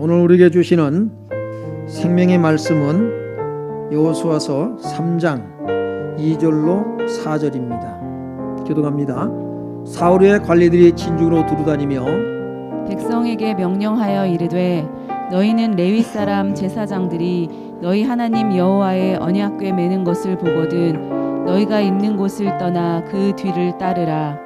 오늘 우리에게 주시는 생명의 말씀은 여호수아서 3장 2절로 4절입니다. 기도합니다. 사울의 관리들이 진중으로 두루다니며 백성에게 명령하여 이르되 너희는 레위 사람 제사장들이 너희 하나님 여호와의 언약궤 매는 것을 보거든 너희가 있는 곳을 떠나 그 뒤를 따르라.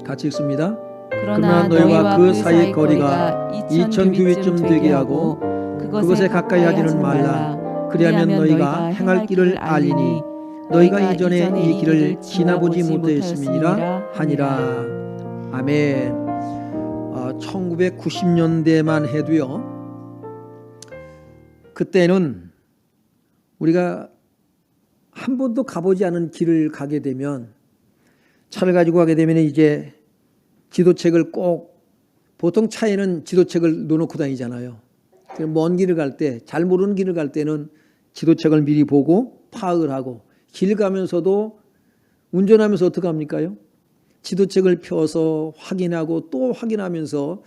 같이 읽습니다. 그러나 너희와 그 사이 거리가 2000규빗쯤 되게 하고 그것에 가까이 하지는 말라. 그리하면 너희가 행할 길을 알리니 너희가 이전에 이 길을 지나보지 못하였음이니라 하니라. 아멘. 1990년대만 해도요, 그때는 우리가 한 번도 가보지 않은 길을 가게 되면, 차를 가지고 가게 되면 이제 지도책을 꼭, 보통 차에는 지도책을 넣어놓고 다니잖아요. 먼 길을 갈 때, 잘 모르는 길을 갈 때는 지도책을 미리 보고 파악을 하고, 길 가면서도 운전하면서 어떻게 합니까요? 지도책을 펴서 확인하고 또 확인하면서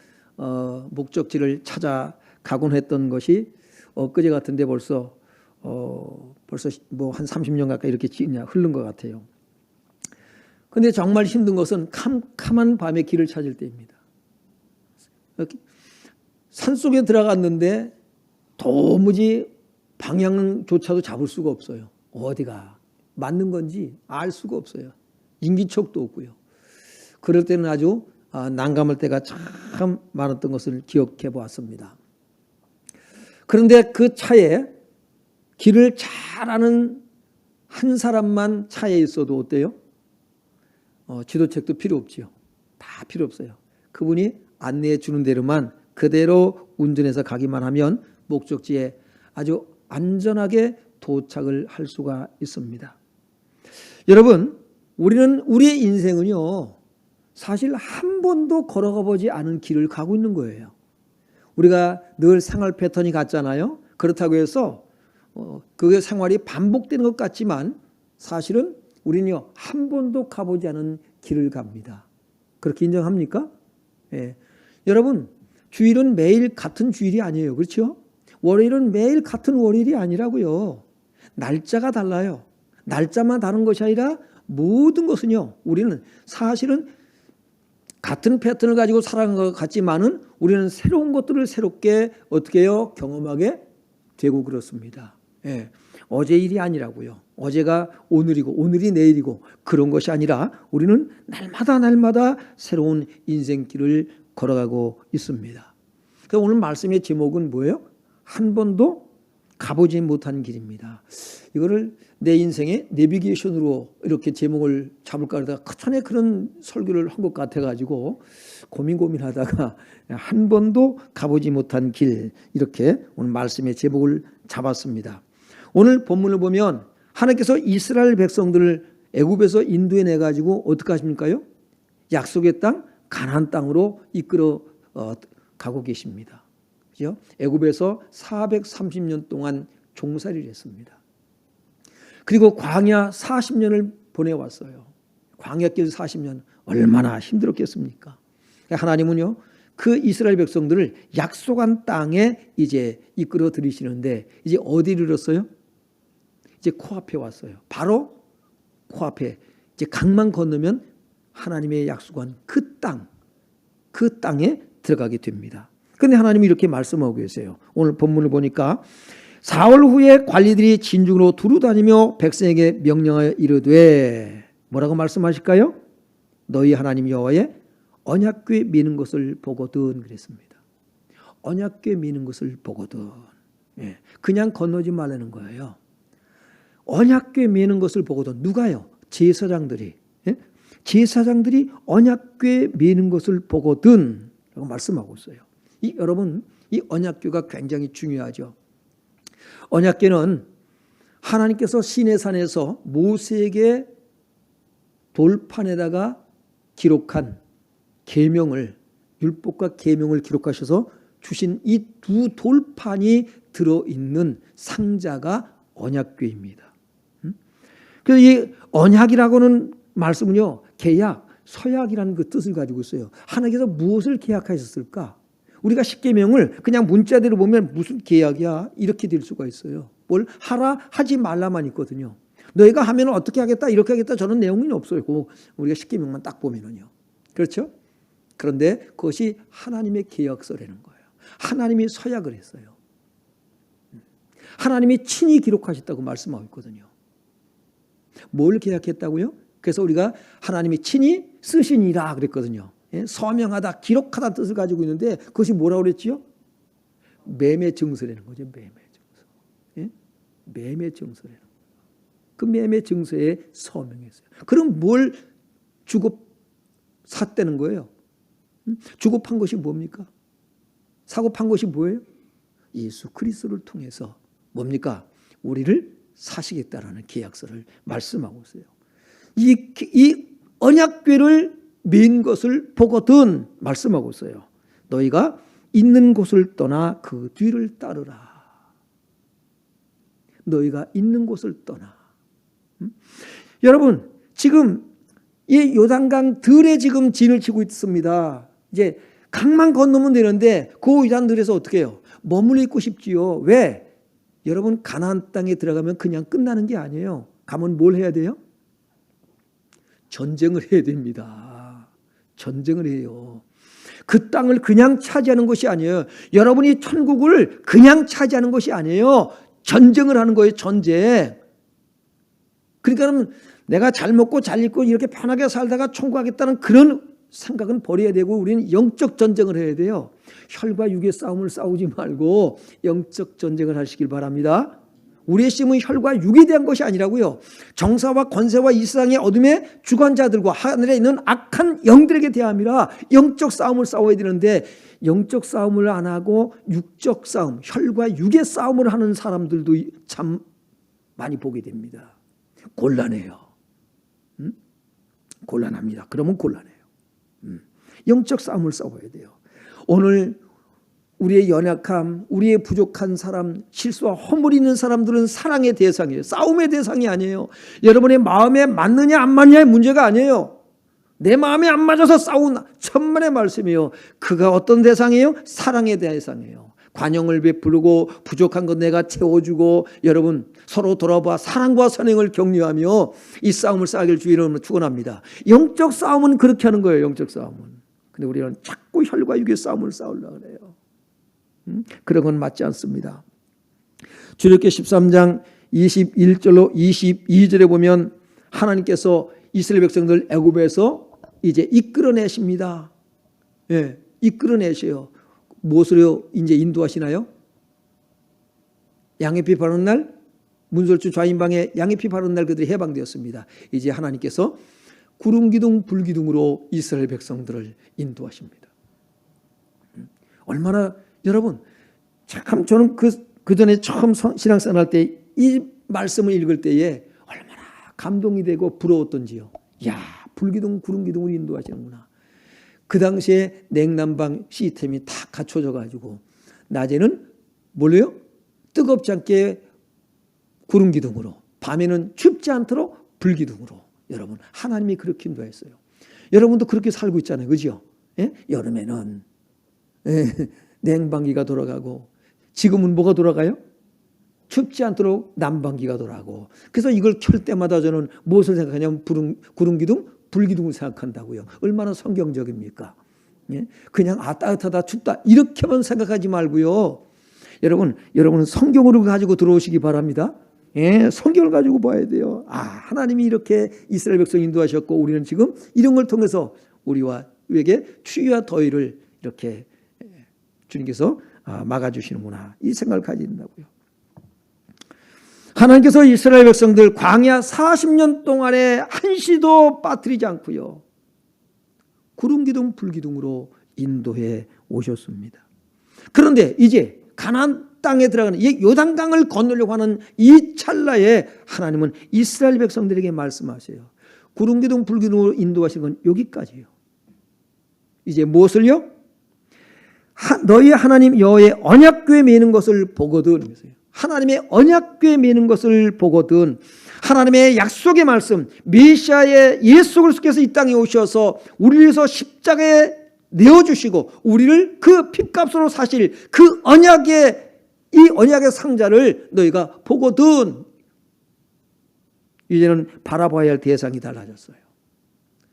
목적지를 찾아가곤 했던 것이 엊그제 같은데 벌써 뭐 한 30년 가까이 이렇게 흐른 것 같아요. 그런데 정말 힘든 것은 캄캄한 밤에 길을 찾을 때입니다. 산속에 들어갔는데 도무지 방향조차도 잡을 수가 없어요. 어디가 맞는 건지 알 수가 없어요. 인기척도 없고요. 그럴 때는 아주 난감할 때가 참 많았던 것을 기억해 보았습니다. 그런데 그 차에 길을 잘 아는 한 사람만 차에 있어도 어때요? 지도책도 필요 없지요. 다 필요 없어요. 그분이 안내해 주는 대로만 그대로 운전해서 가기만 하면 목적지에 아주 안전하게 도착을 할 수가 있습니다. 여러분, 우리는 우리의 인생은요, 사실 한 번도 걸어가 보지 않은 길을 가고 있는 거예요. 우리가 늘 생활 패턴이 같잖아요. 그렇다고 해서 그게 생활이 반복되는 것 같지만 사실은 우리는요, 한 번도 가보지 않은 길을 갑니다. 그렇게 인정합니까? 예. 여러분, 주일은 매일 같은 주일이 아니에요. 그렇죠? 월요일은 매일 같은 월요일이 아니라고요. 날짜가 달라요. 날짜만 다른 것이 아니라 모든 것은요, 우리는 사실은 같은 패턴을 가지고 살아가는 것 같지만은 우리는 새로운 것들을 새롭게 어떻게 해요? 경험하게 되고 그렇습니다. 예. 어제 일이 아니라고요. 어제가 오늘이고 오늘이 내일이고 그런 것이 아니라 우리는 날마다 새로운 인생길을 걸어가고 있습니다. 그래서 오늘 말씀의 제목은 뭐예요? 한 번도 가보지 못한 길입니다. 이거를 내 인생의 내비게이션으로 이렇게 제목을 잡을까 하다가 전에 그런 설교를 한 것 같아가지고 고민하다가 한 번도 가보지 못한 길, 이렇게 오늘 말씀의 제목을 잡았습니다. 오늘 본문을 보면 하나님께서 이스라엘 백성들을 애굽에서 인도해 내가지고 어떻게 하십니까요? 약속의 땅 가나안 땅으로 이끌어 가고 계십니다. 그죠? 애굽에서 430년 동안 종살이를 했습니다. 그리고 광야 40년을 보내왔어요. 광야길 40년 얼마나 힘들었겠습니까? 하나님은요, 그 이스라엘 백성들을 약속한 땅에 이제 이끌어 들이시는데 이제 어디를 이뤘어요? 이제 코앞에 왔어요. 바로 코앞에 이제 강만 건너면 하나님의 약속한 그 땅에 들어가게 됩니다. 그런데 하나님이 이렇게 말씀하고 계세요. 오늘 본문을 보니까 사흘 후에 관리들이 진중으로 두루다니며 백성에게 명령하여 이르되 뭐라고 말씀하실까요? 너희 하나님 여호와의 언약궤 미는 것을 보거든 그랬습니다. 언약궤 미는 것을 보거든. 예, 그냥 건너지 말라는 거예요. 언약궤 미는 것을 보거든. 누가요? 제사장들이. 예? 제사장들이 언약궤 미는 것을 보거든 라고 말씀하고 있어요. 여러분, 이 언약궤가 굉장히 중요하죠. 언약궤는 하나님께서 시내산에서 모세에게 돌판에다가 기록한 계명을, 율법과 계명을 기록하셔서 주신 이 두 돌판이 들어있는 상자가 언약궤입니다. 그래서 이 언약이라고는 말씀은요, 계약, 서약이라는 그 뜻을 가지고 있어요. 하나님께서 무엇을 계약하셨을까? 우리가 십계명을 그냥 문자대로 보면 무슨 계약이야 이렇게 될 수가 있어요. 뭘 하라 하지 말라만 있거든요. 너희가 하면 어떻게 하겠다 이렇게 하겠다 저는 내용이 없어요. 우리가 십계명만 딱 보면은요. 그렇죠? 그런데 그것이 하나님의 계약서라는 거예요. 하나님이 서약을 했어요. 하나님이 친히 기록하셨다고 말씀하고 있거든요. 뭘 계약했다고요? 그래서 우리가 하나님이 친히 쓰시니라 그랬거든요. 예? 서명하다, 기록하다 뜻을 가지고 있는데 그것이 뭐라고 그랬지요? 매매 증서라는 거죠. 매매 증서. 예? 매매 증서라는 거예요. 그 매매 증서에 서명했어요. 그럼 뭘 주고 샀다는 거예요? 주고 판 것이 뭡니까? 사고 판 것이 뭐예요? 예수 그리스도를 통해서 뭡니까? 우리를 사시겠다라는 계약서를 말씀하고 있어요. 이 언약궤를 맨 것을 보거든 말씀하고 있어요. 너희가 있는 곳을 떠나 그 뒤를 따르라. 너희가 있는 곳을 떠나. 여러분 지금 이 요단강 들에 지금 진을 치고 있습니다. 이제 강만 건너면 되는데 그 요단들에서 어떻게 해요? 머물러 있고 싶지요. 왜? 여러분 가나안 땅에 들어가면 그냥 끝나는 게 아니에요. 가면 뭘 해야 돼요? 전쟁을 해야 됩니다. 전쟁을 해요. 그 땅을 그냥 차지하는 것이 아니에요. 여러분이 천국을 그냥 차지하는 것이 아니에요. 전쟁을 하는 거예요. 전쟁. 그러니까 내가 잘 먹고 잘 입고 이렇게 편하게 살다가 천국 가겠다는 그런 생각은 버려야 되고 우리는 영적 전쟁을 해야 돼요. 혈과 육의 싸움을 싸우지 말고 영적 전쟁을 하시길 바랍니다. 우리의 힘은 혈과 육에 대한 것이 아니라고요. 정사와 권세와 이 세상의 어둠의 주관자들과 하늘에 있는 악한 영들에게 대함이라 영적 싸움을 싸워야 되는데 영적 싸움을 안 하고 육적 싸움, 혈과 육의 싸움을 하는 사람들도 참 많이 보게 됩니다. 곤란해요. 곤란합니다. 그러면 곤란해요. 영적 싸움을 싸워야 돼요. 오늘 우리의 연약함, 우리의 부족한 사람, 실수와 허물이 있는 사람들은 사랑의 대상이에요. 싸움의 대상이 아니에요. 여러분의 마음에 맞느냐 안 맞느냐의 문제가 아니에요. 내 마음에 안 맞아서 싸운 천만의 말씀이에요. 그가 어떤 대상이에요? 사랑의 대상이에요. 관용을 베푸고 부족한 것 내가 채워주고 여러분 서로 돌아봐 사랑과 선행을 격려하며 이 싸움을 싸길 주 이름으로 축원합니다. 영적 싸움은 그렇게 하는 거예요. 영적 싸움은. 근데 우리는 자꾸 혈과 육의 싸움을 싸우려고 그래요. 그런 건 맞지 않습니다. 출애굽기 13장 21절로 22절에 보면 하나님께서 이스라엘 백성들 애굽에서 이제 이끌어내십니다. 예, 이끌어내셔요. 무엇으로 이제 인도하시나요? 양의 피 바르는 날 문설주 좌인방에 양의 피 바르는 날 그들이 해방되었습니다. 이제 하나님께서 구름 기둥 불 기둥으로 이스라엘 백성들을 인도하십니다. 얼마나 여러분 참 저는 그 전에 처음 신앙생활 할 때 이 말씀을 읽을 때에 얼마나 감동이 되고 부러웠던지요. 야, 불기둥 구름 기둥으로 인도하시는구나. 그 당시에 냉난방 시스템이 다 갖춰져 가지고 낮에는 뭘로요? 뜨겁지 않게 구름 기둥으로, 밤에는 춥지 않도록 불 기둥으로. 여러분 하나님이 그렇게 인도했어요. 여러분도 그렇게 살고 있잖아요. 그죠? 예? 여름에는 냉방기가 돌아가고 지금은 뭐가 돌아가요? 춥지 않도록 난방기가 돌아가고. 그래서 이걸 켤 때마다 저는 무엇을 생각하냐면 구름기둥, 불기둥을 생각한다고요. 얼마나 성경적입니까? 예? 그냥 따뜻하다 춥다 이렇게만 생각하지 말고요. 여러분은 성경으로 가지고 들어오시기 바랍니다. 예, 성경을 가지고 봐야 돼요. 하나님이 이렇게 이스라엘 백성 인도하셨고 우리는 지금 이런 걸 통해서 우리에게 추위와 더위를 이렇게 주님께서 막아주시는구나 이 생각을 가진다고요. 하나님께서 이스라엘 백성들 광야 40년 동안에 한시도 빠뜨리지 않고요. 구름기둥 불기둥으로 인도해 오셨습니다. 그런데 이제 가나안 땅에 들어가는 이 요단강을 건너려고 하는 이 찰나에 하나님은 이스라엘 백성들에게 말씀하세요. 구름기둥 불기둥으로 인도하신 건 여기까지예요. 이제 무엇을요? 너희 하나님 여호와의 언약궤에 매는 것을 보거든. 하나님의 언약궤에 매는 것을 보거든. 하나님의 약속의 말씀 메시아의 예수 그리스도께서 이 땅에 오셔서 우리를 위해서 십자가에 내어주시고 우리를 그 핏값으로 사실 그 언약의 이 언약의 상자를 너희가 보거든. 이제는 바라봐야 할 대상이 달라졌어요.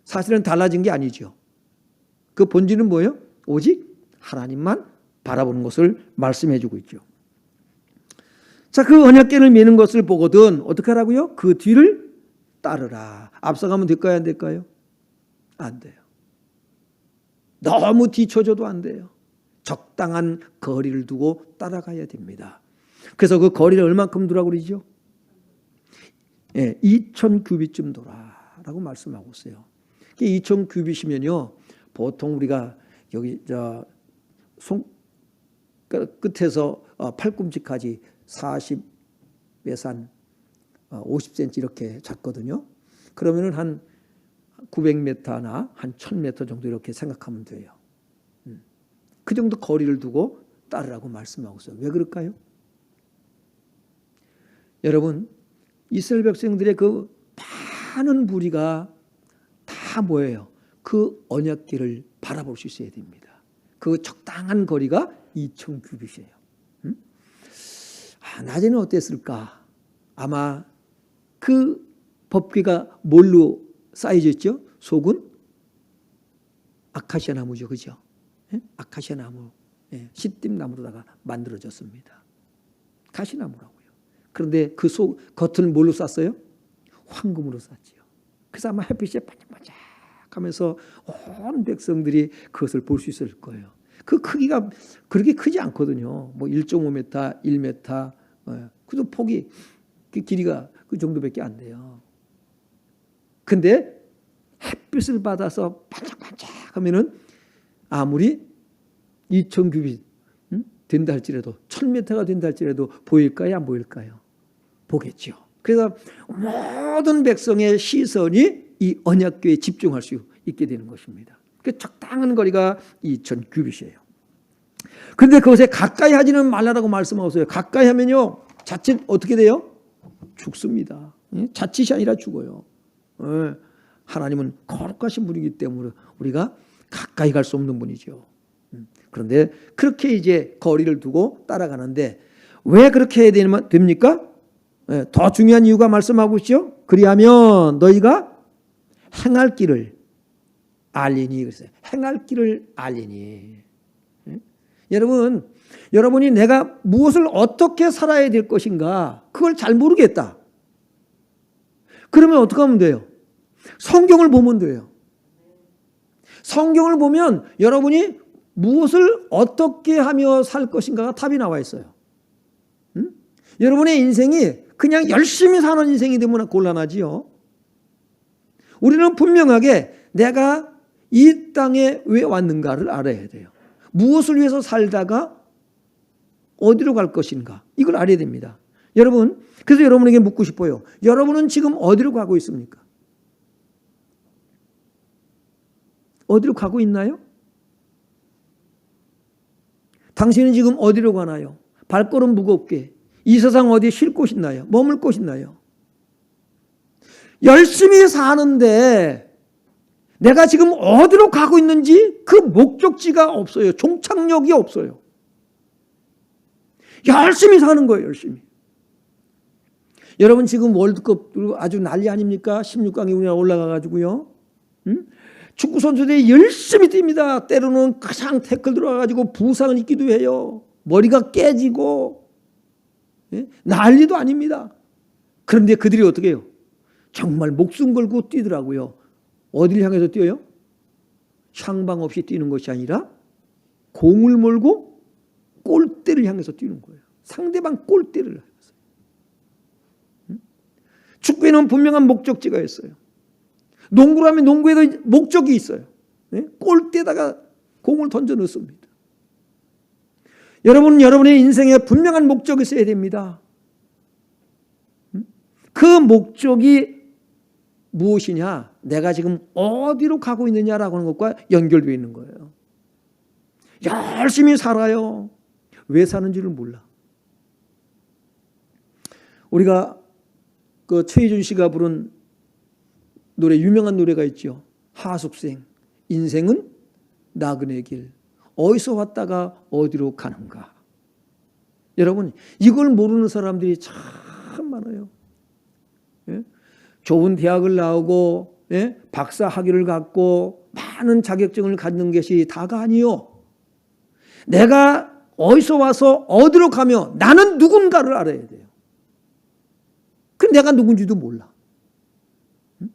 사실은 달라진 게 아니죠. 그 본질은 뭐예요? 오직 하나님만 바라보는 것을 말씀해 주고 있죠. 자, 그 언약궤를 메는 것을 보거든 어떻게 하라고요? 그 뒤를 따르라. 앞서가면 될까요? 안 될까요? 안 돼요. 너무 뒤쳐져도 안 돼요. 적당한 거리를 두고 따라가야 됩니다. 그래서 그 거리를 얼만큼 두라고 그러죠? 2000규빗쯤 도라라고 말씀하고 있어요. 2000규빗이면요, 보통 우리가 여기 손 끝에서 팔꿈치까지 40에서 한 50cm 이렇게 잡거든요. 그러면은 한 900m나 한 1000m 정도 이렇게 생각하면 돼요. 그 정도 거리를 두고 따르라고 말씀하고 있어요. 왜 그럴까요? 여러분, 이스라엘 백성들의 그 많은 무리가 다 뭐예요? 그 언약궤를 바라볼 수 있어야 됩니다. 그 적당한 거리가 2000규빗이에요. 낮에는 어땠을까? 아마 그 법궤가 뭘로 쌓여져 있죠? 속은 아카시아 나무죠, 그죠? 아카시아 나무, 시띠 나무로다가 만들어졌습니다. 가시나무라고요. 그런데 그 속 겉을 뭘로 쌌어요? 황금으로 쌌지요. 그래서 아마 햇빛에 반짝반짝하면서 온 백성들이 그것을 볼 수 있을 거예요. 그 크기가 그렇게 크지 않거든요. 뭐 1.5m, 1m, 그래도 폭이 그 길이가 그 정도밖에 안 돼요. 근데 햇빛을 받아서 반짝반짝하면은 아무리 2000규빗 된다 할지라도 1000m가 된다 할지라도 보일까요? 안 보일까요? 보겠죠. 그래서 모든 백성의 시선이 이 언약궤에 집중할 수 있게 되는 것입니다. 그 적당한 거리가 2000규빗이에요. 그런데 그것에 가까이 하지는 말라라고 말씀하셨어요. 가까이 하면요, 자칫 어떻게 돼요? 죽습니다. 자칫이 아니라 죽어요. 하나님은 거룩하신 분이기 때문에 우리가 가까이 갈 수 없는 분이죠. 그런데 그렇게 이제 거리를 두고 따라가는데 왜 그렇게 해야 됩니까? 더 중요한 이유가 말씀하고 있죠. 그리하면 너희가 행할 길을 알리니 그랬어요. 행할 길을 알리니. 여러분, 여러분이 내가 무엇을 어떻게 살아야 될 것인가 그걸 잘 모르겠다. 그러면 어떻게 하면 돼요? 성경을 보면 돼요. 성경을 보면 여러분이 무엇을 어떻게 하며 살 것인가가 답이 나와 있어요. 여러분의 인생이 그냥 열심히 사는 인생이 되면 곤란하지요. 우리는 분명하게 내가 이 땅에 왜 왔는가를 알아야 돼요. 무엇을 위해서 살다가 어디로 갈 것인가 이걸 알아야 됩니다. 여러분, 그래서 여러분에게 묻고 싶어요. 여러분은 지금 어디로 가고 있습니까? 어디로 가고 있나요? 당신은 지금 어디로 가나요? 발걸음 무겁게 이 세상 어디에 쉴 곳 있나요? 머물 곳 있나요? 열심히 사는데 내가 지금 어디로 가고 있는지 그 목적지가 없어요. 종착역이 없어요. 열심히 사는 거예요. 열심히. 여러분 지금 월드컵 아주 난리 아닙니까? 16강에 우리나라 올라가가지고요. 축구 선수들이 열심히 뜁니다. 때로는 가장 태클 들어가가지고 부상을 입기도 해요. 머리가 깨지고 난리도 아닙니다. 그런데 그들이 어떻게 해요? 정말 목숨 걸고 뛰더라고요. 어디를 향해서 뛰어요? 향방 없이 뛰는 것이 아니라 공을 몰고 골대를 향해서 뛰는 거예요. 상대방 골대를 향해서. 축구에는 분명한 목적지가 있어요. 농구라면 농구에도 목적이 있어요. 골대에다가 공을 던져 넣습니다. 여러분은 여러분의 인생에 분명한 목적이 있어야 됩니다. 그 목적이 무엇이냐? 내가 지금 어디로 가고 있느냐라고 하는 것과 연결되어 있는 거예요. 열심히 살아요. 왜 사는지를 몰라. 우리가 그 최희준 씨가 부른 노래, 유명한 노래가 있죠. 하숙생. 인생은 나그네 길. 어디서 왔다가 어디로 가는가. 여러분, 이걸 모르는 사람들이 참 많아요. 예? 좋은 대학을 나오고, 예? 박사 학위를 갖고 많은 자격증을 갖는 것이 다가 아니요. 내가 어디서 와서 어디로 가며 나는 누군가를 알아야 돼요. 그 내가 누군지도 몰라. 응?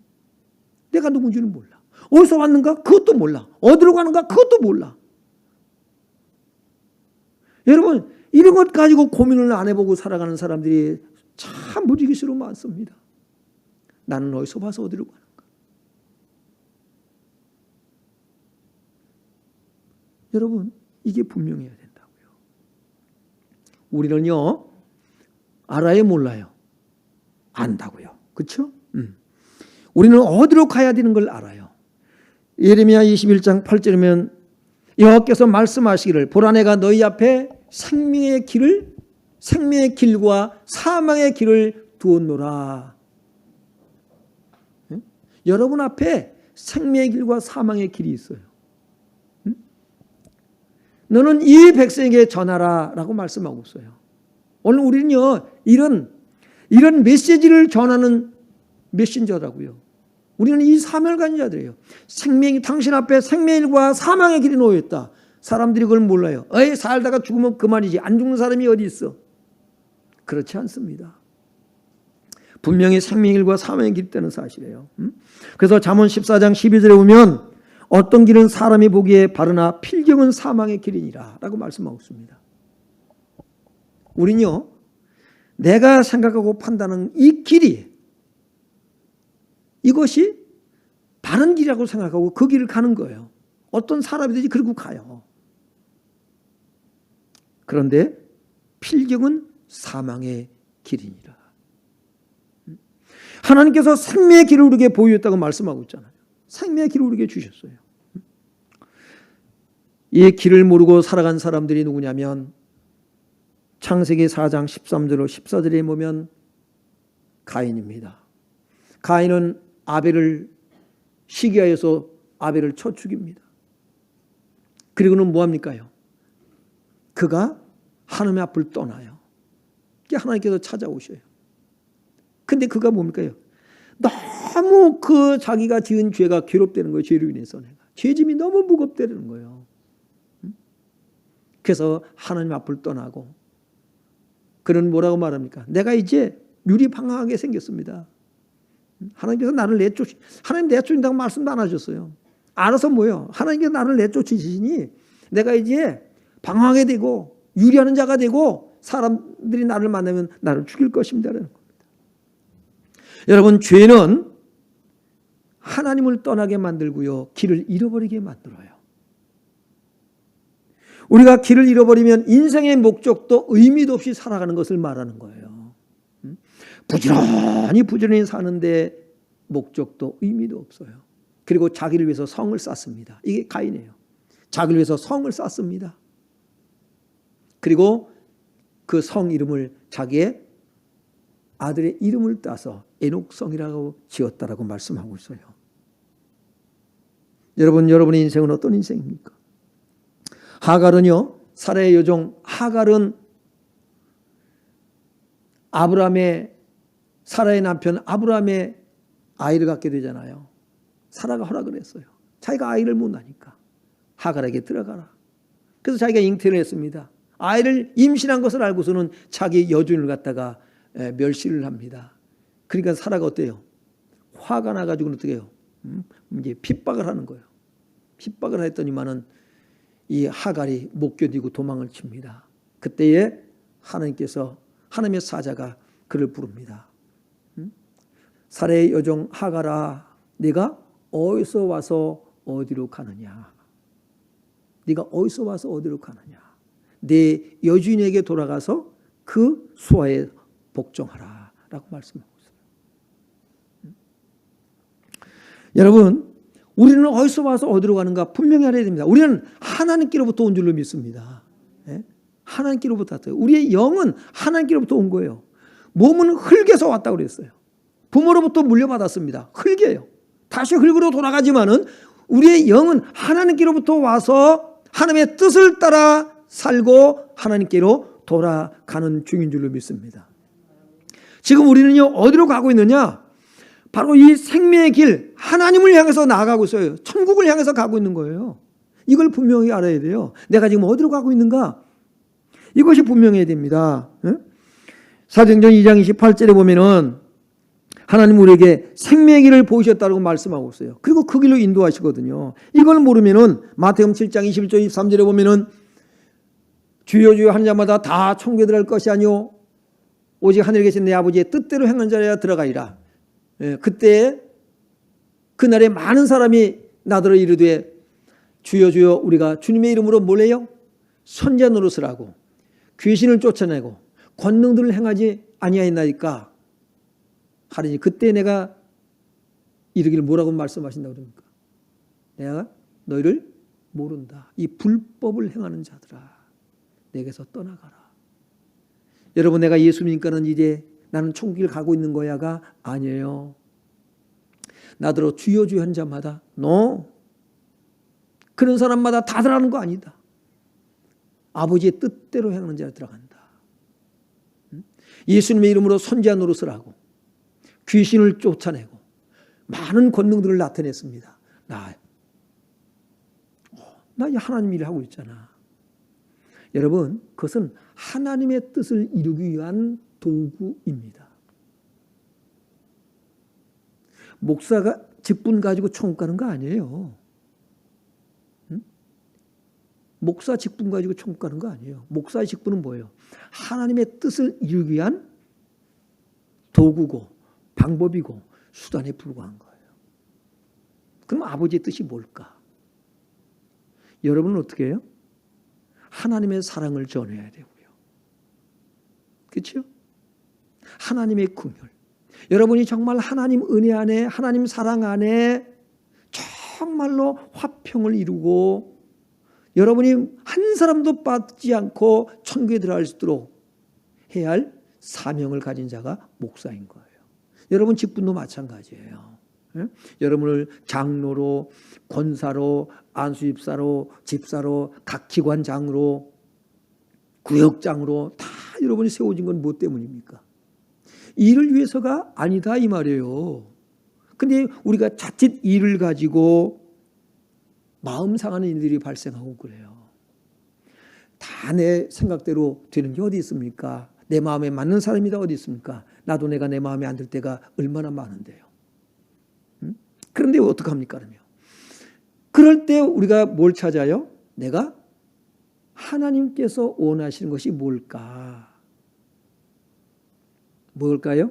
내가 누군지는 몰라. 어디서 왔는가? 그것도 몰라. 어디로 가는가? 그것도 몰라. 여러분, 이런 것 가지고 고민을 안 해보고 살아가는 사람들이 참 무지개수로 많습니다. 나는 어디서 와서 어디로 가는가? 여러분, 이게 분명해야 된다고요. 우리는요, 알아요, 몰라요? 안다고요. 그렇죠? 우리는 어디로 가야 되는 걸 알아요. 예레미야 21장 8절이면 여호와께서 말씀하시기를 보라 내가 너희 앞에 생명의 길과 사망의 길을 두었노라. 응? 여러분 앞에 생명의 길과 사망의 길이 있어요. 응? 너는 이 백성에게 전하라 라고 말씀하고 있어요. 오늘 우리는요 이런 메시지를 전하는 메신저라고요. 우리는 이 사명을 가진 자들이에요. 당신 앞에 생명의 길과 사망의 길이 놓여있다. 사람들이 그걸 몰라요. 살다가 죽으면 그만이지. 안 죽는 사람이 어디 있어? 그렇지 않습니다. 분명히 생명의 길과 사망의 길이 있다는 사실이에요. 그래서 잠언 14장 12절에 보면 어떤 길은 사람이 보기에 바르나 필경은 사망의 길이니라 라고 말씀하고 있습니다. 우리는요 내가 생각하고 판단하는 이 길이 이것이 바른 길이라고 생각하고 그 길을 가는 거예요. 어떤 사람이든지 그러고 가요. 그런데 필경은 사망의 길이니라. 하나님께서 생명의 길을 우리에게 보여줬다고 말씀하고 있잖아요. 생명의 길을 우리에게 주셨어요. 이 길을 모르고 살아간 사람들이 누구냐면 창세기 4장 13절로 14절에 보면 가인입니다. 가인은 아벨을 시기하여서 아벨을 쳐 죽입니다. 그리고는 뭐합니까요? 그가 하나님의 앞을 떠나요. 하나님께서 찾아오셔요. 근데 그가 뭡니까요? 너무 그 자기가 지은 죄가 괴롭다는 거예요. 죄로 인해서 내가. 죄짐이 너무 무겁다는 거예요. 그래서 하나님 앞을 떠나고 그는 뭐라고 말합니까? 내가 이제 유리방황하게 생겼습니다. 하나님께서 나를 하나님 내쫓는다고 말씀도 안 하셨어요. 알아서 뭐예요? 하나님께서 나를 내쫓으시니 내가 이제 방황하게 되고 유리하는 자가 되고 사람들이 나를 만나면 나를 죽일 것입니다라는 겁니다. 여러분, 죄는 하나님을 떠나게 만들고요, 길을 잃어버리게 만들어요. 우리가 길을 잃어버리면 인생의 목적도 의미도 없이 살아가는 것을 말하는 거예요. 부지런히 사는데 목적도 의미도 없어요. 그리고 자기를 위해서 성을 쌓습니다. 이게 가인이에요. 자기를 위해서 성을 쌓습니다. 그리고 그 성 이름을 자기의 아들의 이름을 따서 에녹성이라고 지었다라고 말씀하고 있어요. 여러분의 인생은 어떤 인생입니까? 하갈은요, 사라의 여종 하갈은 사라의 남편 아브라함의 아이를 갖게 되잖아요. 사라가 허락을 했어요. 자기가 아이를 못 낳으니까 하갈에게 들어가라. 그래서 자기가 잉태를 했습니다. 아이를 임신한 것을 알고서는 자기 여종을 갖다가 멸시를 합니다. 그러니까 사라가 어때요? 화가 나가지고는 어떻게 해요? 이제 핍박을 하는 거예요. 핍박을 했더니만은 이 하갈이 못 견디고 도망을 칩니다. 그때에 하나님의 사자가 그를 부릅니다. 사라의 여종 하갈아, 네가 어디서 와서 어디로 가느냐? 네가 어디서 와서 어디로 가느냐? 내 여주인에게 돌아가서 그 수하에 복종하라 라고 말씀하고 있어요. 여러분, 우리는 어디서 와서 어디로 가는가 분명히 알아야 됩니다. 우리는 하나님께로부터 온 줄로 믿습니다. 하나님께로부터 왔어요. 우리의 영은 하나님께로부터 온 거예요. 몸은 흙에서 왔다고 그랬어요. 부모로부터 물려받았습니다. 흙이에요. 다시 흙으로 돌아가지만은 우리의 영은 하나님께로부터 와서 하나님의 뜻을 따라 살고 하나님께로 돌아가는 중인 줄로 믿습니다. 지금 우리는요, 어디로 가고 있느냐? 바로 이 생명의 길, 하나님을 향해서 나아가고 있어요. 천국을 향해서 가고 있는 거예요. 이걸 분명히 알아야 돼요. 내가 지금 어디로 가고 있는가? 이것이 분명해야 됩니다. 사도행전 2장 28절에 보면은 하나님 우리에게 생명의 길을 보이셨다고 말씀하고 있어요. 그리고 그 길로 인도하시거든요. 이걸 모르면은 마태복음 7장 21절 23절에 보면은 주여 주여 하는 자마다 다 천국에 들어갈 것이 아니오 오직 하늘에 계신 내 아버지의 뜻대로 행하는 자라야 들어가리라. 그때 그날에 많은 사람이 나더러 이르되 주여 주여 우리가 주님의 이름으로 뭘 해요? 선지자 노릇을 하고 귀신을 쫓아내고 권능들을 행하지 아니하였나이까 하리니 그때 내가 이르기를 뭐라고 말씀하신다고 그럽니까? 내가 너희를 모른다. 이 불법을 행하는 자들아 내게서 떠나가라. 여러분 내가 예수 믿으니까는 이제 나는 천국을 가고 있는 거야가 아니에요. 나더러 주여 주여 한 자마다 그런 사람마다 다 들어가는 거 아니다. 아버지의 뜻대로 행하는 자가 들어간다. 예수님의 이름으로 선지자 노릇을 하고 귀신을 쫓아내고 많은 권능들을 나타냈습니다. 나 하나님 일을 하고 있잖아. 여러분 그것은 하나님의 뜻을 이루기 위한 도구입니다. 목사가 직분 가지고 천국 가는 거 아니에요. 목사 직분 가지고 천국 가는 거 아니에요. 목사의 직분은 뭐예요? 하나님의 뜻을 이루기 위한 도구고 방법이고 수단에 불과한 거예요. 그럼 아버지의 뜻이 뭘까? 여러분은 어떻게 해요? 하나님의 사랑을 전해야 되고요. 그렇죠? 하나님의 긍휼. 여러분이 정말 하나님 은혜 안에 하나님 사랑 안에 정말로 화평을 이루고 여러분이 한 사람도 빠지지 않고 천국에 들어갈 수 있도록 해야 할 사명을 가진 자가 목사인 거예요. 여러분 직분도 마찬가지예요. 여러분을 장로로, 권사로, 안수집사로, 집사로, 각 기관장으로, 구역장으로 다 여러분이 세워진 건 뭐 때문입니까? 일을 위해서가 아니다 이 말이에요. 근데 우리가 자칫 일을 가지고 마음 상하는 일들이 발생하고 그래요. 다 내 생각대로 되는 게 어디 있습니까? 내 마음에 맞는 사람이 어디 있습니까? 나도 내가 내 마음에 안 들 때가 얼마나 많은데요. 그런데 어떡합니까? 그러면 그럴 때 우리가 뭘 찾아요? 내가 하나님께서 원하시는 것이 뭘까? 뭘까요?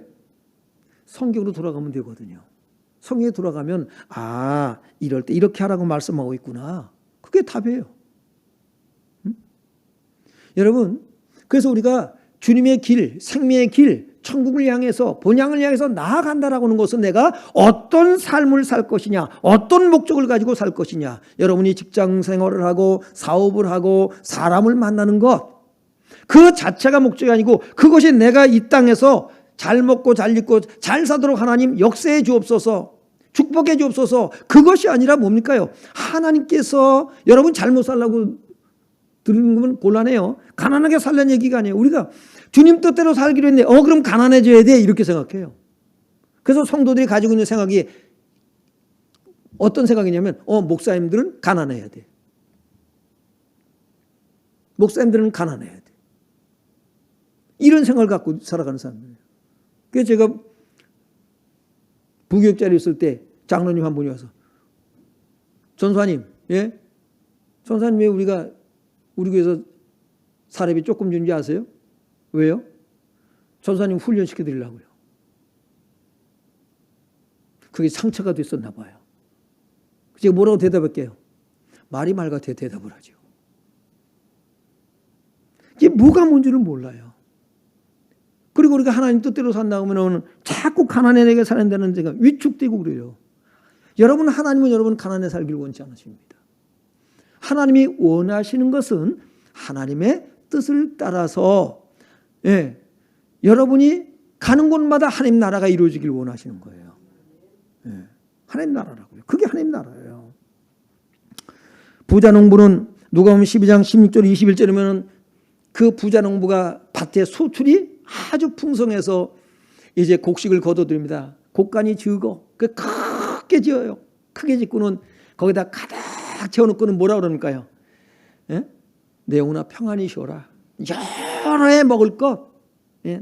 성경으로 돌아가면 되거든요. 성경에 돌아가면 이럴 때 이렇게 하라고 말씀하고 있구나. 그게 답이에요. 여러분 그래서 우리가 주님의 길, 생명의 길, 천국을 향해서 본향을 향해서 나아간다라고 하는 것은 내가 어떤 삶을 살 것이냐, 어떤 목적을 가지고 살 것이냐. 여러분이 직장 생활을 하고 사업을 하고 사람을 만나는 것 그 자체가 목적이 아니고 그것이 내가 이 땅에서 잘 먹고 잘 입고 잘 사도록 하나님 역사해 주옵소서, 축복해 주옵소서. 그것이 아니라 뭡니까요? 하나님께서 여러분 잘못 살라고 들은 거면 곤란해요. 가난하게 살라는 얘기가 아니에요. 우리가 주님 뜻대로 살기로 했는데 그럼 가난해져야 돼 이렇게 생각해요. 그래서 성도들이 가지고 있는 생각이 어떤 생각이냐면 목사님들은 가난해야 돼. 목사님들은 가난해야 돼. 이런 생각을 갖고 살아가는 사람들이에요. 그래서 제가 부교육자리 있을 때 장로님 한 분이 와서 전사님, 예? 전사님 왜 우리가 우리 교회에서 사례비 조금 준지 아세요? 왜요? 전사님 훈련시켜 드리려고요. 그게 상처가 됐었나 봐요. 제가 뭐라고 대답할게요? 말이 말 같아요. 대답을 하죠. 이게 뭐가 뭔지를 몰라요. 그리고 우리가 하나님 뜻대로 산다 하면 자꾸 가난하게 사는다는 데가 위축되고 그래요. 여러분 하나님은 여러분 가난해 살기를 원치 않으십니다. 하나님이 원하시는 것은 하나님의 뜻을 따라서 여러분이 가는 곳마다 하나님 나라가 이루어지길 원하시는 거예요. 하나님 나라라고요. 그게 하나님 나라예요. 부자 농부는 누가복음 12장 16절 21절이면 그 부자 농부가 밭에 소출이 아주 풍성해서 이제 곡식을 거둬들입니다. 곡간이 적어 그 크게 지어요. 크게 짓고는 거기다 가득 채워놓고는 뭐라 그러니까요? 예? 내 영혼아 평안히 쉬어라. 여러 해 먹을 것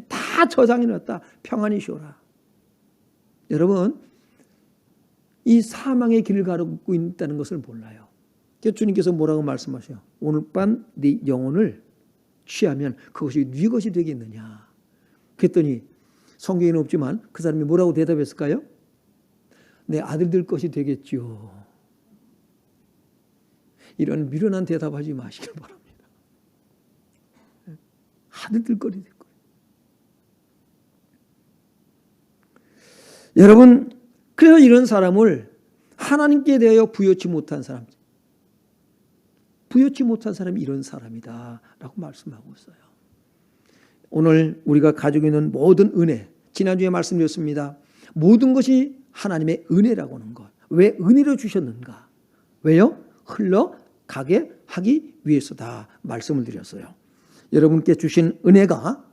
다 저장해놨다. 평안히 쉬어라. 여러분, 이 사망의 길을 가르고 있다는 것을 몰라요. 주님께서 뭐라고 말씀하셔요? 오늘 밤 네 영혼을 취하면 그것이 네 것이 되겠느냐. 그랬더니 성경에는 없지만 그 사람이 뭐라고 대답했을까요? 내 아들들 것이 되겠지요. 이런 미련한 대답하지 마시길 바랍니다. 아들들 것이 될 거예요. 여러분, 그래서 이런 사람을 하나님께 대하여 부여치 못한 사람, 부여치 못한 사람이 이런 사람이다 라고 말씀하고 있어요. 오늘 우리가 가지고 있는 모든 은혜, 지난주에 말씀드렸습니다. 모든 것이 하나님의 은혜라고 하는 것. 왜 은혜로 주셨는가? 왜요? 흘러가게 하기 위해서다 말씀을 드렸어요. 여러분께 주신 은혜가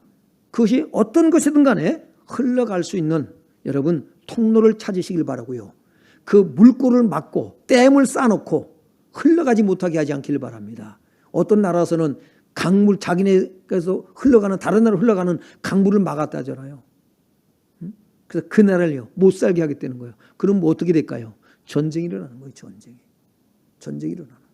그것이 어떤 것이든 간에 흘러갈 수 있는 여러분 통로를 찾으시길 바라고요. 그 물꼬를 막고 댐을 쌓아놓고 흘러가지 못하게 하지 않기를 바랍니다. 어떤 나라에서는 강물, 자기네께서 흘러가는, 다른 나라로 흘러가는 강물을 막았다잖아요. 그래서 그 나라를요 못 살게 하겠다는 거예요. 그럼 뭐 어떻게 될까요? 전쟁이 일어나는 거예요. 전쟁이 일어나는 거예요.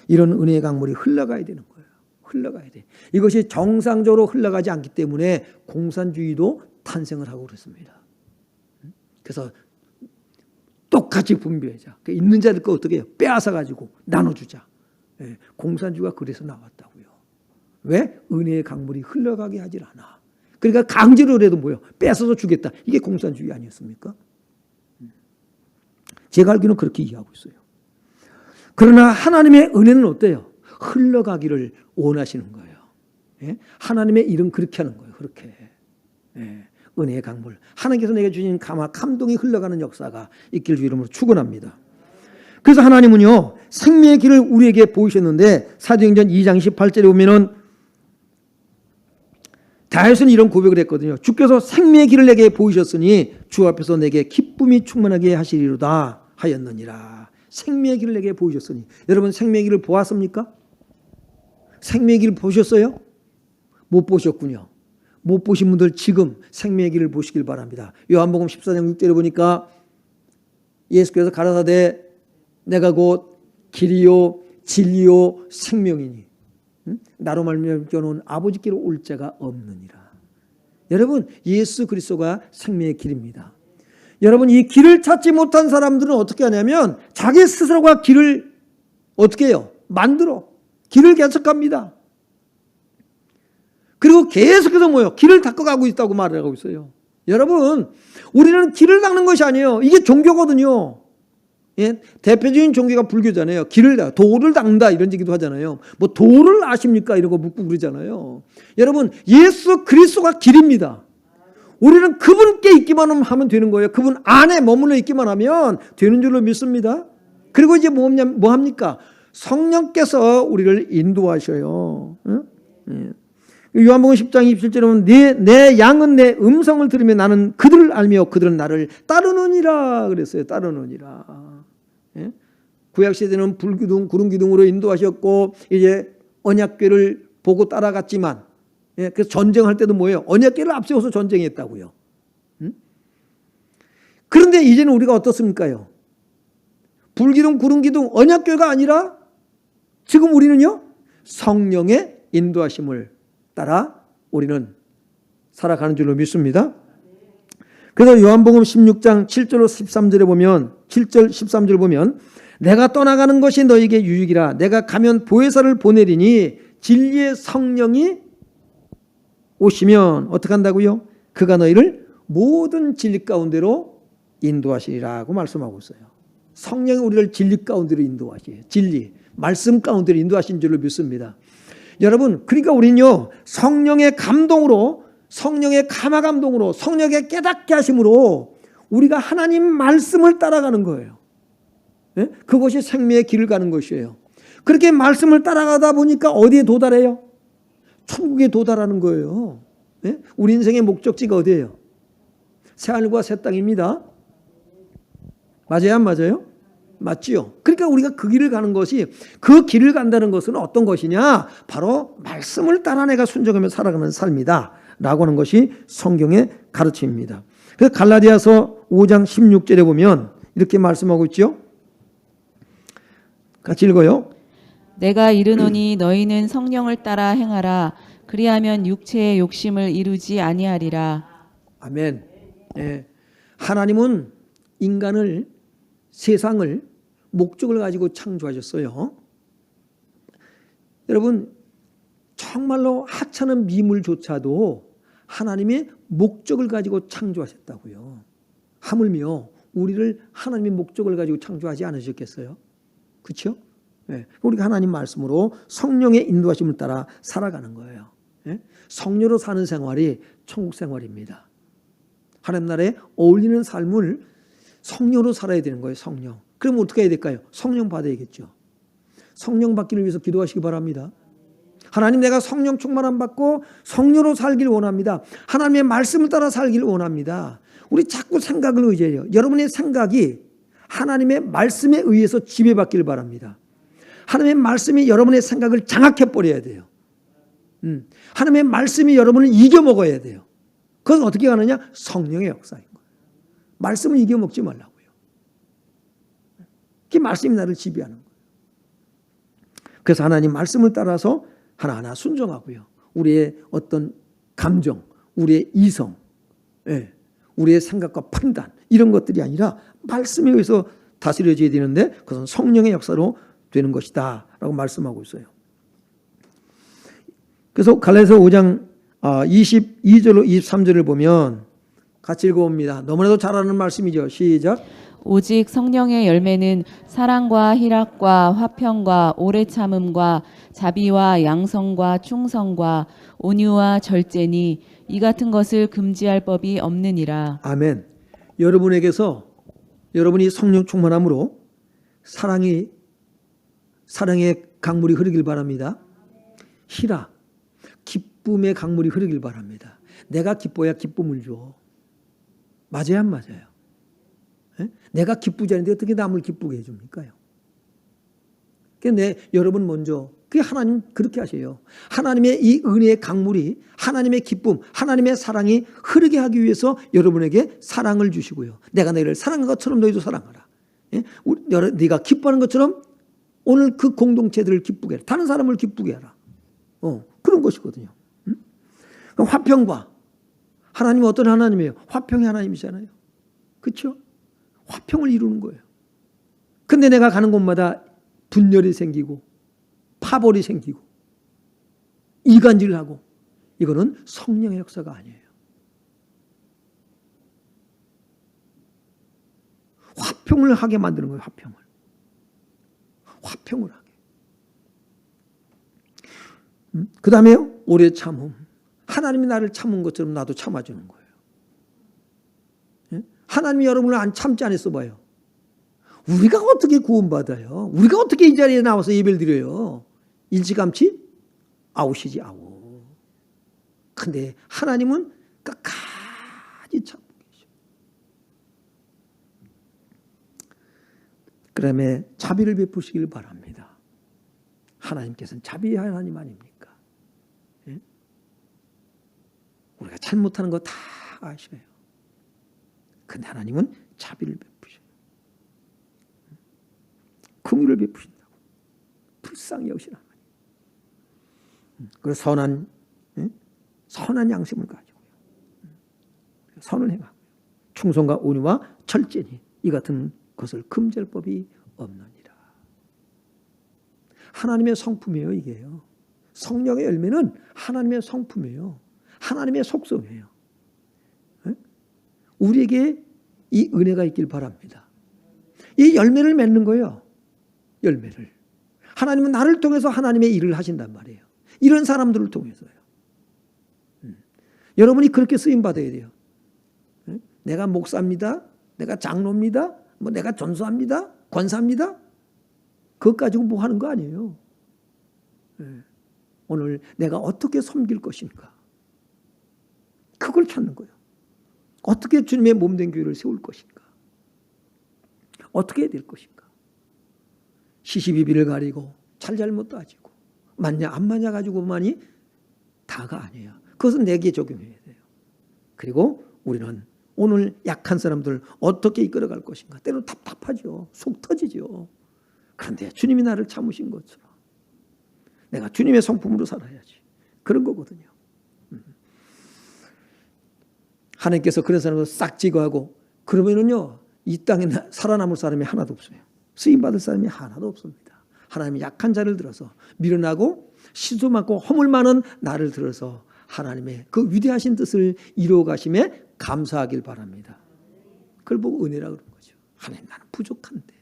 이런 은혜의 강물이 흘러가야 되는 거예요. 흘러가야 돼. 이것이 정상적으로 흘러가지 않기 때문에 공산주의도 탄생을 하고 그렇습니다. 그래서 똑같이 분배하자. 있는 자들 거 어떻게 해요? 빼앗아 가지고 나눠주자. 공산주의가 그래서 나왔다고요. 왜? 은혜의 강물이 흘러가게 하질 않아. 그러니까 강제로 해도 뭐예요? 뺏어서 주겠다. 이게 공산주의 아니었습니까? 제가 알기로는 그렇게 이해하고 있어요. 그러나 하나님의 은혜는 어때요? 흘러가기를 원하시는 거예요. 하나님의 일은 그렇게 하는 거예요. 그렇게. 은혜의 강물. 하나님께서 내게 주신 감동이 흘러가는 역사가 있길 주 이름으로 축원합니다. 그래서 하나님은요 생명의 길을 우리에게 보이셨는데 사도행전 2장 18절에 보면은 다윗은 이런 고백을 했거든요. 주께서 생명의 길을 내게 보이셨으니 주 앞에서 내게 기쁨이 충만하게 하시리로다 하였느니라. 생명의 길을 내게 보이셨으니. 여러분 생명의 길을 보았습니까? 생명의 길을 보셨어요? 못 보셨군요. 못 보신 분들 지금 생명의 길을 보시길 바랍니다. 요한복음 14장 6절에 보니까 예수께서 가라사대 내가 곧 길이요 진리요 생명이니 나로 말미암아 저는 아버지께로 올 자가 없느니라. 여러분 예수 그리스도가 생명의 길입니다. 여러분 이 길을 찾지 못한 사람들은 어떻게 하냐면 자기 스스로가 길을 어떻게 해요? 만들어 길을 계속 갑니다. 그리고 계속해서 뭐예요? 길을 닦아가고 있다고 말을 하고 있어요. 여러분 우리는 길을 닦는 것이 아니에요. 이게 종교거든요. 대표적인 종교가 불교잖아요. 도를 닦는다 이런 얘기도 하잖아요. 뭐 도를 아십니까? 이런 거 묻고 그러잖아요. 여러분 예수 그리스도가 길입니다. 우리는 그분께 있기만 하면 되는 거예요. 그분 안에 머물러 있기만 하면 되는 줄로 믿습니다. 그리고 이제 뭐 합니까? 성령께서 우리를 인도하셔요. 요한복음 10장 27절에 보면 내 양은 내 음성을 들으며 나는 그들을 알며 그들은 나를 따르느니라 그랬어요. 따르느니라. 구약시대는 불기둥 구름기둥으로 인도하셨고 이제 언약궤를 보고 따라갔지만 그래서 전쟁할 때도 뭐예요? 언약궤를 앞세워서 전쟁했다고요. 그런데 이제는 우리가 어떻습니까요? 불기둥 구름기둥 언약궤가 아니라 지금 우리는요 성령의 인도하심을 따라 우리는 살아가는 줄로 믿습니다. 그래서 요한복음 16장 7절로 13절에 보면 7절 13절 보면 내가 떠나가는 것이 너에게 유익이라 내가 가면 보혜사를 보내리니 진리의 성령이 오시면 어떻게 한다고요? 그가 너희를 모든 진리 가운데로 인도하시리라고 말씀하고 있어요. 성령이 우리를 진리 가운데로 인도하시요. 진리 말씀 가운데로 인도하신 줄로 믿습니다. 여러분 그러니까 우리는요 성령의 감동으로 성령의 감화감동으로 성령의 깨닫게 하심으로 우리가 하나님 말씀을 따라가는 거예요. 예? 그것이 생명의 길을 가는 것이에요. 그렇게 말씀을 따라가다 보니까 어디에 도달해요? 천국에 도달하는 거예요. 예? 우리 인생의 목적지가 어디예요? 새하늘과 새 땅입니다. 맞아요, 안 맞아요? 맞지요? 그러니까 우리가 그 길을 가는 것이, 그 길을 간다는 것은 어떤 것이냐? 바로 말씀을 따라 내가 순종하며 살아가는 삶이다 라고 하는 것이 성경의 가르침입니다. 그래서 갈라디아서 5장 16절에 보면 이렇게 말씀하고 있죠. 같이 읽어요. 내가 이르노니 너희는 성령을 따라 행하라. 그리하면 육체의 욕심을 이루지 아니하리라. 아멘. 예. 하나님은 인간을, 세상을 목적을 가지고 창조하셨어요. 여러분, 정말로 하찮은 미물조차도 하나님의 목적을 가지고 창조하셨다고요. 하물며 우리를 하나님의 목적을 가지고 창조하지 않으셨겠어요? 그렇죠? 예. 우리가 하나님 말씀으로 성령의 인도하심을 따라 살아가는 거예요. 예? 성령으로 사는 생활이 천국 생활입니다. 하나님 나라에 어울리는 삶을 성령으로 살아야 되는 거예요. 성령. 그럼 어떻게 해야 될까요? 성령 받아야겠죠. 성령 받기를 위해서 기도하시기 바랍니다. 하나님, 내가 성령 충만함 받고 성령으로 살기를 원합니다. 하나님의 말씀을 따라 살기를 원합니다. 우리 자꾸 생각을 의지해요. 여러분의 생각이 하나님의 말씀에 의해서 지배받기를 바랍니다. 하나님의 말씀이 여러분의 생각을 장악해버려야 돼요. 하나님의 말씀이 여러분을 이겨먹어야 돼요. 그건 어떻게 가느냐? 성령의 역사인 거예요. 말씀을 이겨먹지 말라고요. 그 말씀이 나를 지배하는 거예요. 그래서 하나님 말씀을 따라서 하나하나 순종하고요. 우리의 어떤 감정, 우리의 이성, 우리의 생각과 판단, 이런 것들이 아니라 말씀에 의해서 다스려져야 되는데 그것은 성령의 역사로 되는 것이다 라고 말씀하고 있어요. 그래서 갈라디아서 5장 22절로 23절을 보면 같이 읽어봅니다. 너무나도 잘 아는 말씀이죠. 시작. 오직 성령의 열매는 사랑과 희락과 화평과 오래 참음과 자비와 양성과 충성과 온유와 절제니 이 같은 것을 금지할 법이 없느니라. 아멘. 여러분에게서 여러분이 성령 충만함으로 사랑의 강물이 흐르길 바랍니다. 희락, 기쁨의 강물이 흐르길 바랍니다. 내가 기뻐야 기쁨을 줘. 맞아요, 안 맞아요? 내가 기쁘지 않은데 어떻게 남을 기쁘게 해줍니까요? 그러니까 여러분 먼저, 그게 하나님 그렇게 하세요. 하나님의 이 은혜의 강물이, 하나님의 기쁨, 하나님의 사랑이 흐르게 하기 위해서 여러분에게 사랑을 주시고요. 내가 너희를 사랑한 것처럼 너희도 사랑하라. 네가 기뻐하는 것처럼 오늘 그 공동체들을 기쁘게 해라. 다른 사람을 기쁘게 해라. 그런 것이거든요. 화평과, 하나님은 어떤 하나님이에요? 화평의 하나님이잖아요. 그렇죠? 화평을 이루는 거예요. 근데 내가 가는 곳마다 분열이 생기고 파벌이 생기고 이간질을 하고, 이거는 성령의 역사가 아니에요. 화평을 하게 만드는 거예요. 화평을 하게. 그 다음에 오래 참음. 하나님이 나를 참은 것처럼 나도 참아주는 거예요. 하나님이 여러분을 안 참지 않았어 봐요. 우리가 어떻게 구원받아요? 우리가 어떻게 이 자리에 나와서 예배를 드려요? 일찌감치 아웃이지, 아웃. 근데 하나님은 끝까지 참고 계셔. 그다음에 자비를 베푸시길 바랍니다. 하나님께서는 자비의 하나님 아닙니까? 예? 우리가 잘못하는 거 다 아셔요. 근데 하나님은 자비를 베푸셔요. 긍휼을 베푸신다고. 불쌍히 여기신 하나님. 그리고 선한 양심을 가지고요. 선을 행하고요. 충성과 온유와 절제니 이 같은 것을 금지할 법이 없느니라. 하나님의 성품이에요, 이게요. 성령의 열매는 하나님의 성품이에요. 하나님의 속성이에요. 우리에게 이 은혜가 있길 바랍니다. 이 열매를 맺는 거예요. 열매를. 하나님은 나를 통해서 하나님의 일을 하신단 말이에요. 이런 사람들을 통해서요. 여러분이 그렇게 쓰임 받아야 돼요. 내가 목사입니다. 내가 장로입니다. 내가 전수합니다. 권사입니다. 그것 가지고 뭐 하는 거 아니에요. 오늘 내가 어떻게 섬길 것인가. 그걸 찾는 거예요. 어떻게 주님의 몸된 교회를 세울 것인가. 어떻게 해야 될 것인가. 시시비비를 가리고 잘잘못 따지고 맞냐 안 맞냐 가지고만이 다가 아니에요. 그것은 내게 적용해야 돼요. 그리고 우리는 오늘 약한 사람들 어떻게 이끌어갈 것인가. 때로는 답답하죠. 속 터지죠. 그런데 주님이 나를 참으신 것처럼 내가 주님의 성품으로 살아야지. 그런 거거든요. 하나님께서 그런 사람을 싹 제거하고 그러면은요 이 땅에 살아남을 사람이 하나도 없어요. 쓰임받을 사람이 하나도 없습니다. 하나님이 약한 자를 들어서 밀어나고 시도 많고 허물 많은 나를 들어서 하나님의 그 위대하신 뜻을 이루어 가심에 감사하길 바랍니다. 그걸 보고 은혜라고 그러는 거죠. 하나님 나는 부족한데.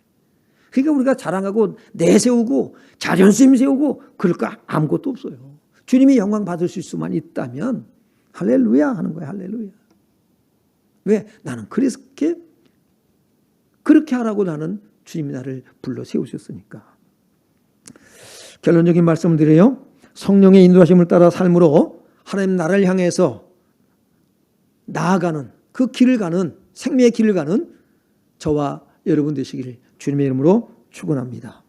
그러니까 우리가 자랑하고 내세우고 자존심 세우고 그럴 거 아무것도 없어요. 주님이 영광 받을 수만 있다면 할렐루야 하는 거예요. 할렐루야. 왜? 나는 그렇게 하라고 나는 주님이 나를 불러 세우셨으니까. 결론적인 말씀을 드려요. 성령의 인도하심을 따라 삶으로 하나님 나라를 향해서 나아가는 그 길을 가는 생명의 길을 가는 저와 여러분 되시기를 주님의 이름으로 축원합니다.